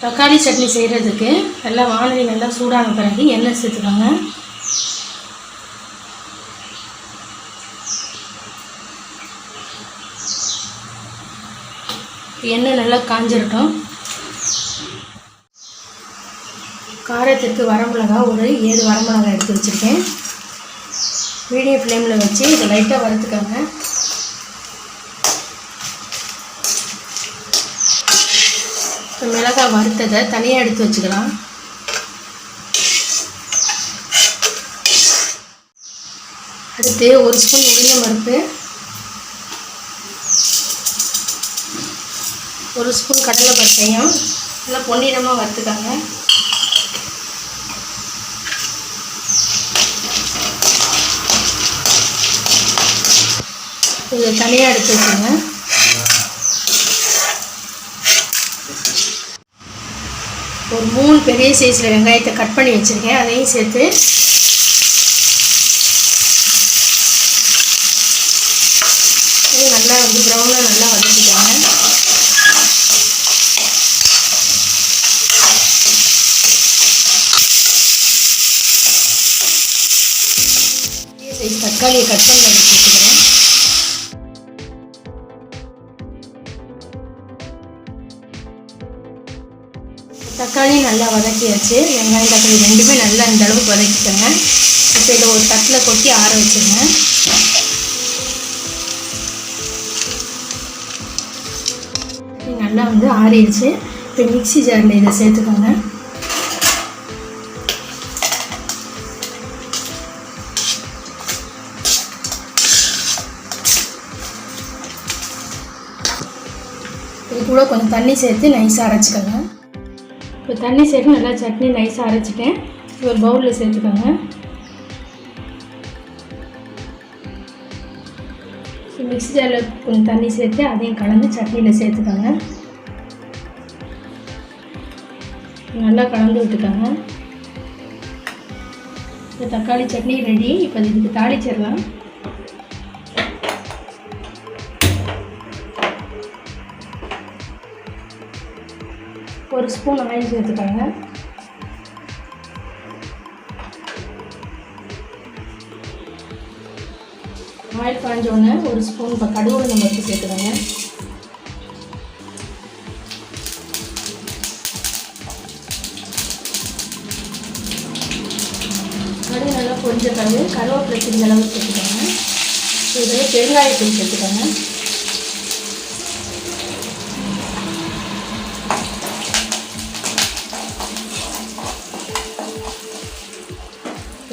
தக்காளி சட்னி செய்கிறதுக்கு நல்லா வானொலி நல்லா சூடான பிறகு எண்ணெய் சேர்த்துக்கோங்க. எண்ணெய் நல்லா காஞ்சிரட்டும். காரத்திற்கு வரமிளகா ஒரு 7 வரமிளகாய் எடுத்து வச்சுருக்கேன். மீடியம் ஃப்ளேமில் வச்சு இதை லைட்டாக வறுத்துக்கோங்க. மிளகாய் வறுத்ததை தனியாக எடுத்து வச்சுக்கலாம். அடுத்து 1 ஸ்பூன் உளுந்தம் பருப்பு, 1 ஸ்பூன் கடலை பருப்பையும் நல்லா பொன்னிறமாக வறுத்துக்காங்க. இதை தனியாக எடுத்து வச்சுங்க. ஒரு 3 பெரிய சைஸில் வெங்காயத்தை கட் பண்ணி வச்சுருக்கேன். அதையும் சேர்த்து நல்லா ப்ரௌனாக நல்லா வதக்கிட்டாங்க. பெரிய சைஸ் தக்காளியை கட் பண்ணி வச்சுக்கிறேன். தக்காளி நல்லா வதக்கியாச்சு. வெங்காயம் தக்காளி ரெண்டுமே நல்லா இந்த அளவுக்கு வதக்கிக்கோங்க. இப்போ இதை ஒரு தட்டில் கொட்டி ஆற வச்சுருங்க. நல்லா ஆறிடுச்சு. இப்போ மிக்ஸி ஜாரில் இதை சேர்த்துக்கோங்க. இது கூட கொஞ்சம் தண்ணி சேர்த்து நைஸாக அரைச்சிக்கோங்க. இப்போ தண்ணி சேர்த்து நல்லா சட்னி நைஸாக அரைச்சிட்டேன். ஒரு பவுலில் சேர்த்துக்கோங்க. மிக்ஸி ஜாரில் கொஞ்சம் தண்ணி சேர்த்து அதையும் கலந்து சட்னியில் சேர்த்துக்கோங்க. நல்லா கலந்து விட்டுக்கோங்க. இப்போ தக்காளி சட்னி ரெடி. இப்போ இதுக்கு தாளிச்சிடலாம். ஒரு ஸ்பூன் ஆயில் சேர்த்துக்கோங்க. ஆயில் காஞ்சோடனே ஒரு ஸ்பூன் இப்போ கடுகு நம்ம சேர்த்துக்கோங்க. கடுகு நல்லா கொஞ்சம் கருவேப்பிலை சிறிய அளவு சேர்த்துக்கோங்க. இதில் பெருங்காயத்தூள் சேர்த்துக்கோங்க.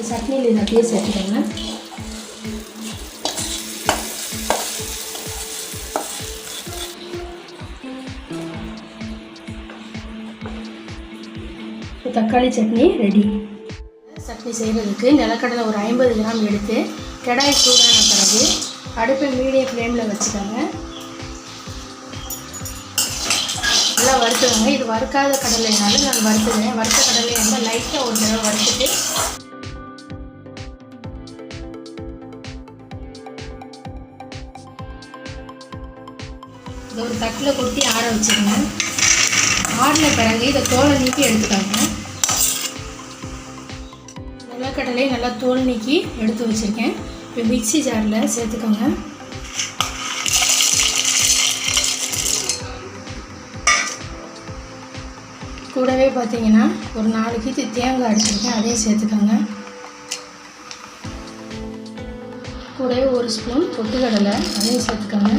சட்னியில் இதை அப்படியே சேர்த்துக்கோங்க. தக்காளி சட்னி ரெடி. சட்னி செய்கிறதுக்கு நிலக்கடலை ஒரு 50 கிராம் எடுத்து கடாய் சூடான பிறகு அடுப்பை மீடியம் ஃப்ளேமில் வச்சுக்கோங்க. நல்லா வறுத்துக்கோங்க. இது வறுக்காத கடலைனால நான் வறுத்துக்கிறேன். வறுத்த கடலை வந்து லைட்டாக ஒரு தடவை வறுத்துட்டு இதை ஒரு தட்டில் கொட்டி ஆற வச்சுருங்க. ஆறின பிறகு இதை தோலை நீக்கி எடுத்துக்கோங்க. நிலக்கடலையை நல்லா தோல் நீக்கி எடுத்து வச்சுருக்கேன். இப்போ மிக்ஸி ஜாரில் சேர்த்துக்கோங்க. கூடவே பார்த்தீங்கன்னா ஒரு 4 கீத்து தேங்காய் அடிச்சிருக்கேன். அதையும் சேர்த்துக்கோங்க. கூடவே ஒரு ஸ்பூன் பொட்டுக்கடலை அதையும் சேர்த்துக்கோங்க.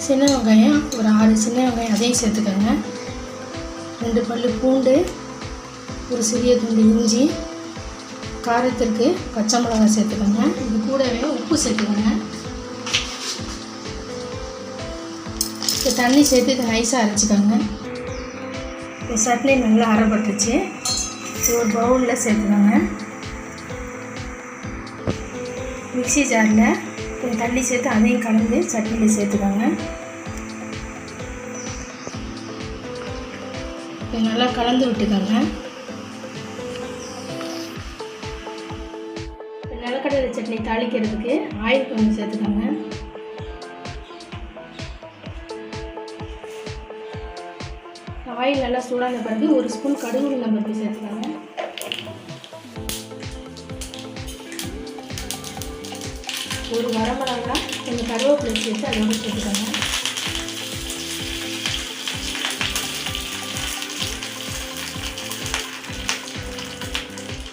சின்ன வெங்காயம் ஒரு 6 சின்ன வெங்காயம் அதையும் சேர்த்துக்கோங்க. 2 பல்லு பூண்டு, ஒரு சிறிய துண்டு இஞ்சி, காரத்திற்கு பச்சை மிளகாய் சேர்த்துக்கோங்க. இது கூடவே உப்பு சேர்த்துக்கோங்க. இப்போ தண்ணி சேர்த்து இதை நைஸாக அரைச்சிக்கோங்க. இப்போ சட்னி நல்லா அரைப்பட்டுச்சு. ஒரு பவுலில் சேர்த்துக்கோங்க. மிக்ஸி ஜாரில் கொஞ்சம் தண்ணி சேர்த்து அதையும் கலந்து சட்னியில் சேர்த்துக்கோங்க. இப்போ நல்லா கலந்து விட்டுக்கோங்க. நிலக்கடலை சட்னி தாளிக்கிறதுக்கு ஆயில் கொஞ்சம் சேர்த்துக்கோங்க. ஆயில் நல்லா சூடான பிறகு 1 ஸ்பூன் கடுகு உளுந்தம் பருப்பு சேர்த்துக்கோங்க. ஒரு வரமிளகாய் கொஞ்சம் கருவேப்பிலை சேர்த்து அதோட சேர்த்துக்கோங்க.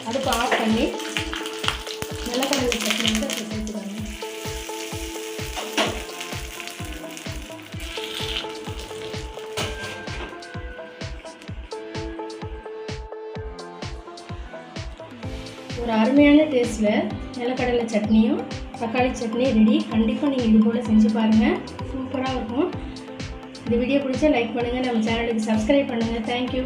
அடுப்பு ஆஃப் பண்ணி நிலக்கடலை சட்னி வந்து அதை சேர்த்துக்கோங்க. ஒரு அருமையான டேஸ்ட்டில் நிலக்கடலை சட்னியும் தக்காளி சட்னி ரெடி. கண்டிப்பாக நீங்கள் இது போல் செஞ்சு பாருங்கள், சூப்பராக இருக்கும். இந்த வீடியோ பிடிச்சா லைக் பண்ணுங்கள், நம்ம சேனலுக்கு சப்ஸ்கிரைப் பண்ணுங்கள். தேங்க்யூ.